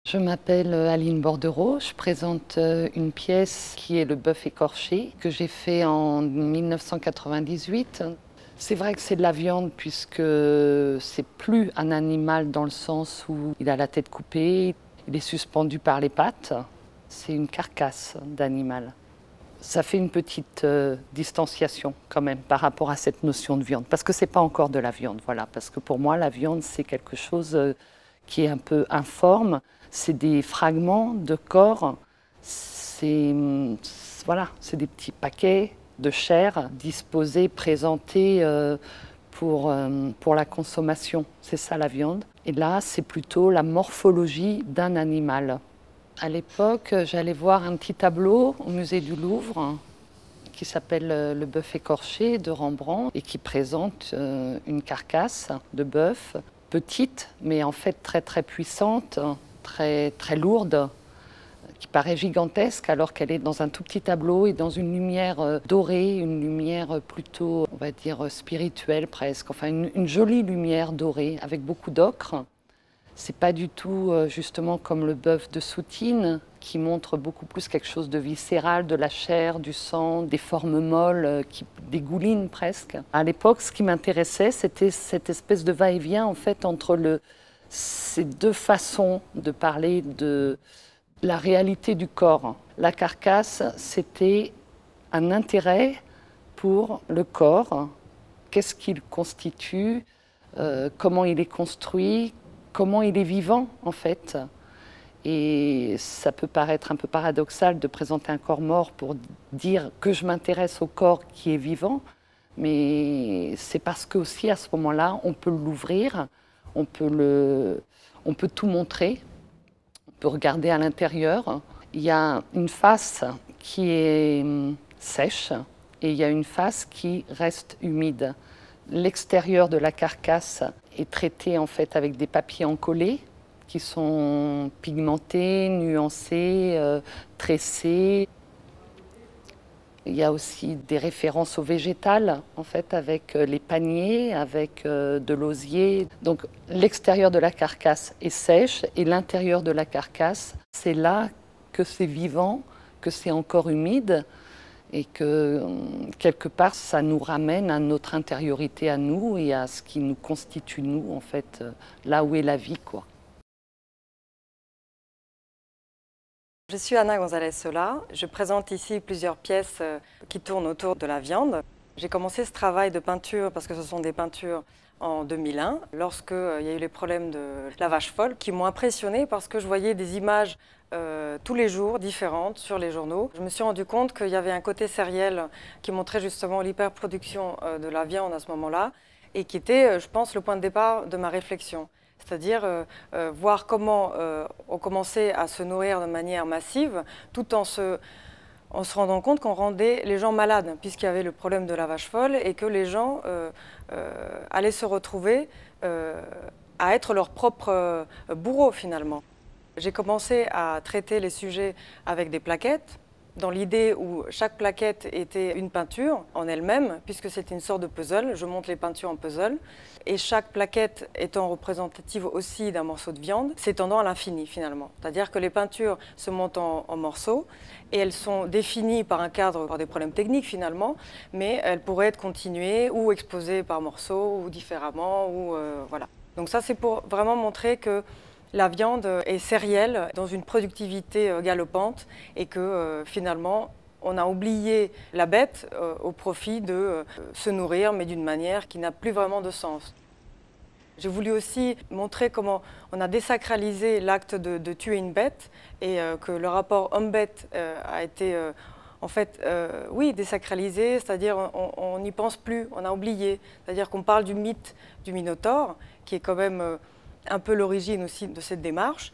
Je m'appelle Aline Bordereau, je présente une pièce qui est le bœuf écorché que j'ai fait en 1998. C'est vrai que c'est de la viande puisque c'est plus un animal dans le sens où il a la tête coupée, il est suspendu par les pattes. C'est une carcasse d'animal. Ça fait une petite distanciation quand même par rapport à cette notion de viande, parce que c'est pas encore de la viande, voilà. Parce que pour moi, la viande, c'est quelque chose qui est un peu informe. C'est des fragments de corps. Voilà, c'est des petits paquets de chair disposés, présentés pour la consommation. C'est ça la viande. Et là, c'est plutôt la morphologie d'un animal. À l'époque, j'allais voir un petit tableau au musée du Louvre qui s'appelle Le bœuf écorché de Rembrandt et qui présente une carcasse de bœuf petite, mais en fait très très puissante, très très lourde, qui paraît gigantesque alors qu'elle est dans un tout petit tableau et dans une lumière dorée, une lumière plutôt, on va dire, spirituelle presque, enfin une jolie lumière dorée avec beaucoup d'ocre. C'est pas du tout justement comme le bœuf de Soutine qui montre beaucoup plus quelque chose de viscéral, de la chair, du sang, des formes molles qui dégoulinent presque. À l'époque, ce qui m'intéressait, c'était cette espèce de va-et-vient en fait entre ces deux façons de parler de la réalité du corps. La carcasse, c'était un intérêt pour le corps. Qu'est-ce qu'il constitue, comment il est construit, comment il est vivant en fait. Et ça peut paraître un peu paradoxal de présenter un corps mort pour dire que je m'intéresse au corps qui est vivant, mais c'est parce que aussi à ce moment-là, on peut l'ouvrir, on peut tout montrer, on peut regarder à l'intérieur. Il y a une face qui est sèche et il y a une face qui reste humide. L'extérieur de la carcasse est traité en fait avec des papiers encollés qui sont pigmentés, nuancés, tressés. Il y a aussi des références au végétal, en fait, avec les paniers, avec de l'osier. Donc l'extérieur de la carcasse est sèche et l'intérieur de la carcasse, c'est là que c'est vivant, que c'est encore humide et que quelque part ça nous ramène à notre intériorité à nous et à ce qui nous constitue nous, en fait, là où est la vie, quoi. Je suis Anna González Solá. Je présente ici plusieurs pièces qui tournent autour de la viande. J'ai commencé ce travail de peinture parce que ce sont des peintures en 2001, lorsque il y a eu les problèmes de la vache folle, qui m'ont impressionnée parce que je voyais des images tous les jours différentes sur les journaux. Je me suis rendu compte qu'il y avait un côté sériel qui montrait justement l'hyperproduction de la viande à ce moment-là et qui était, je pense, le point de départ de ma réflexion. C'est-à-dire voir comment on commençait à se nourrir de manière massive tout en se rendant compte qu'on rendait les gens malades puisqu'il y avait le problème de la vache folle et que les gens allaient se retrouver à être leur propre bourreau finalement. J'ai commencé à traiter les sujets avec des plaquettes, dans l'idée où chaque plaquette était une peinture en elle-même, puisque c'était une sorte de puzzle. Je monte les peintures en puzzle. Et chaque plaquette étant représentative aussi d'un morceau de viande, s'étendant à l'infini finalement. C'est-à-dire que les peintures se montent en morceaux et elles sont définies par un cadre, par des problèmes techniques finalement, mais elles pourraient être continuées ou exposées par morceaux ou différemment. Voilà. Donc ça, c'est pour vraiment montrer que la viande est sérielle, dans une productivité galopante et que finalement, on a oublié la bête au profit de se nourrir, mais d'une manière qui n'a plus vraiment de sens. J'ai voulu aussi montrer comment on a désacralisé l'acte de tuer une bête et que le rapport homme-bête a été en fait, oui, désacralisé, c'est-à-dire on n'y pense plus, on a oublié. C'est-à-dire qu'on parle du mythe du Minotaure, qui est quand même un peu l'origine aussi de cette démarche,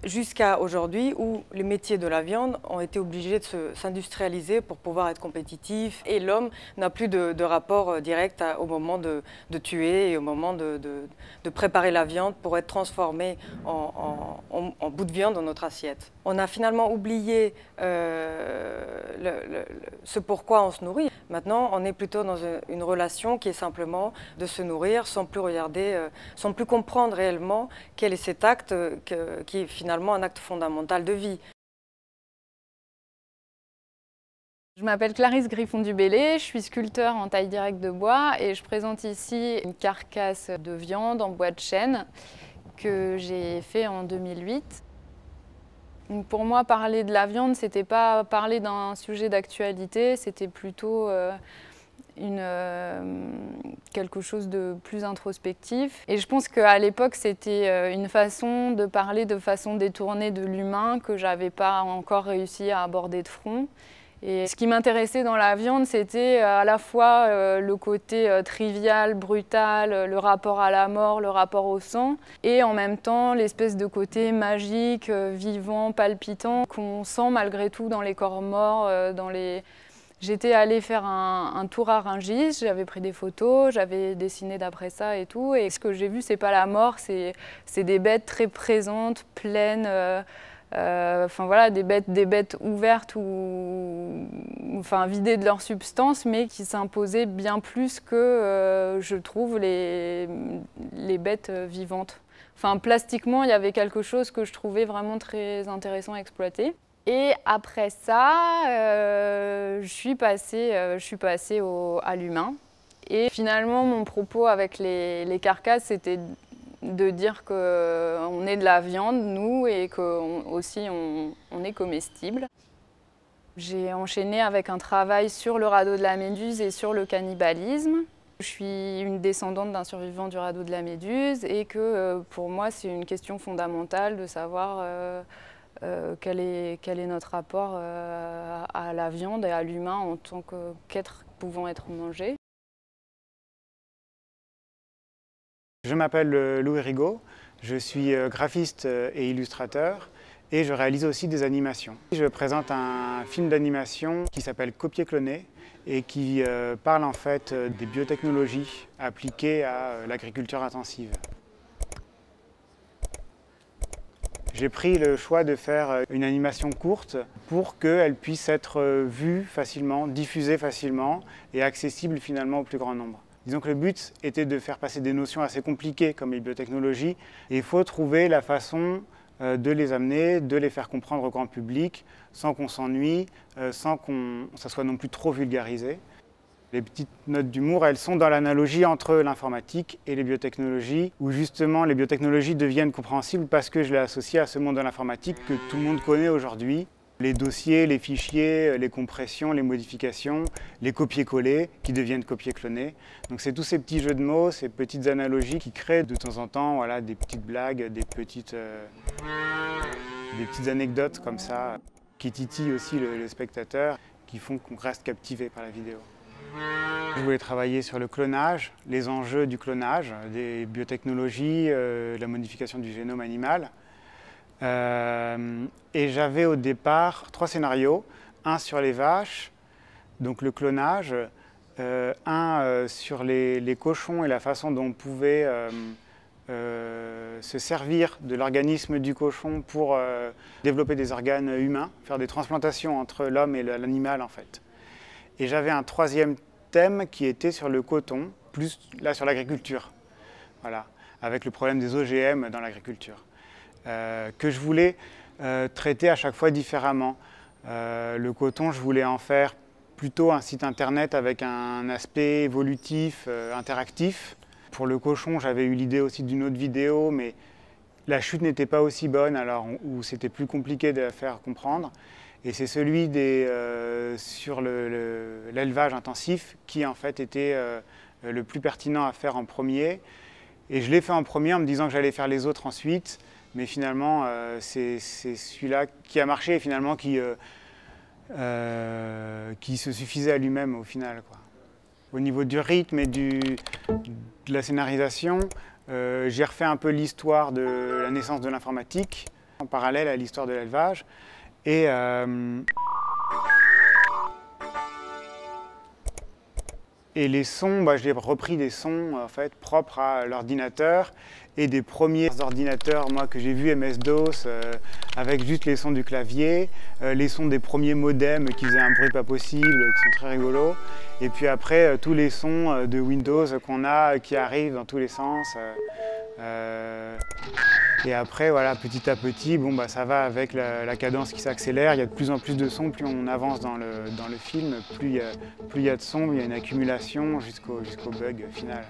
jusqu'à aujourd'hui où les métiers de la viande ont été obligés de s'industrialiser pour pouvoir être compétitifs et l'homme n'a plus de rapport direct au moment de tuer et au moment de préparer la viande pour être transformée en bout de viande dans notre assiette. On a finalement oublié ce pourquoi on se nourrit. Maintenant, on est plutôt dans une relation qui est simplement de se nourrir sans plus regarder, sans plus comprendre réellement quel est cet acte qui est finalement un acte fondamental de vie. Je m'appelle Clarisse Griffon-Dubélé, je suis sculpteur en taille directe de bois et je présente ici une carcasse de viande en bois de chêne que j'ai fait en 2008. Donc pour moi, parler de la viande, c'était pas parler d'un sujet d'actualité, c'était plutôt quelque chose de plus introspectif. Et je pense qu'à l'époque, c'était une façon de parler de façon détournée de l'humain que j'avais pas encore réussi à aborder de front. Et ce qui m'intéressait dans la viande, c'était à la fois le côté trivial, brutal, le rapport à la mort, le rapport au sang, et en même temps l'espèce de côté magique, vivant, palpitant, qu'on sent malgré tout dans les corps morts, J'étais allée faire un tour à Rungis, j'avais pris des photos, j'avais dessiné d'après ça et tout, et ce que j'ai vu, c'est pas la mort, c'est des bêtes très présentes, pleines, enfin voilà, des bêtes ouvertes ou enfin vidées de leur substance, mais qui s'imposaient bien plus que je trouve les bêtes vivantes. Enfin, plastiquement, il y avait quelque chose que je trouvais vraiment très intéressant à exploiter. Et après ça, je suis passée à l'humain. Et finalement, mon propos avec les carcasses, c'était de dire qu'on est de la viande, nous, et qu'aussi on est comestible. J'ai enchaîné avec un travail sur le radeau de la Méduse et sur le cannibalisme. Je suis une descendante d'un survivant du radeau de la Méduse et que pour moi, c'est une question fondamentale de savoir quel est notre rapport à la viande et à l'humain en tant qu'être pouvant être mangé. Je m'appelle Louis Rigaud, je suis graphiste et illustrateur et je réalise aussi des animations. Je présente un film d'animation qui s'appelle Copier-cloner et qui parle en fait des biotechnologies appliquées à l'agriculture intensive. J'ai pris le choix de faire une animation courte pour qu'elle puisse être vue facilement, diffusée facilement et accessible finalement au plus grand nombre. Disons que le but était de faire passer des notions assez compliquées comme les biotechnologies et il faut trouver la façon de les amener, de les faire comprendre au grand public sans qu'on s'ennuie, sans que ça soit non plus trop vulgarisé. Les petites notes d'humour, elles sont dans l'analogie entre l'informatique et les biotechnologies, où justement les biotechnologies deviennent compréhensibles parce que je l'ai associé à ce monde de l'informatique que tout le monde connaît aujourd'hui. Les dossiers, les fichiers, les compressions, les modifications, les copier-coller qui deviennent copier-cloner. Donc c'est tous ces petits jeux de mots, ces petites analogies qui créent de temps en temps voilà, des petites blagues, des petites anecdotes comme ça, qui titillent aussi le spectateur, qui font qu'on reste captivé par la vidéo. Je voulais travailler sur le clonage, les enjeux du clonage, des biotechnologies, la modification du génome animal. Et j'avais au départ 3 scénarios, un sur les vaches, donc le clonage, un sur les cochons et la façon dont on pouvait se servir de l'organisme du cochon pour développer des organes humains, faire des transplantations entre l'homme et l'animal en fait. Et j'avais un 3e thème qui était sur le coton, plus là sur l'agriculture, voilà, avec le problème des OGM dans l'agriculture, que je voulais traiter à chaque fois différemment. Le coton, je voulais en faire plutôt un site internet avec un aspect évolutif, interactif. Pour le cochon, j'avais eu l'idée aussi d'une autre vidéo, mais la chute n'était pas aussi bonne, alors où c'était plus compliqué de la faire comprendre. Et c'est celui sur l'élevage intensif qui en fait était le plus pertinent à faire en premier. Et je l'ai fait en premier en me disant que j'allais faire les autres ensuite. Mais finalement, c'est celui-là qui a marché et finalement qui se suffisait à lui-même au final, quoi. Au niveau du rythme et de la scénarisation, j'ai refait un peu l'histoire de la naissance de l'informatique en parallèle à l'histoire de l'élevage. Et Et les sons, j'ai repris des sons en fait, propres à l'ordinateur et des premiers ordinateurs moi, que j'ai vus MS-DOS avec juste les sons du clavier, les sons des premiers modems qui faisaient un bruit pas possible, qui sont très rigolos. Et puis après, tous les sons de Windows qu'on a, qui arrivent dans tous les sens. Et après, voilà, petit à petit, ça va avec la cadence qui s'accélère. Il y a de plus en plus de sons, plus on avance dans le film, plus il y a de sons, il y a une accumulation jusqu'au bug final.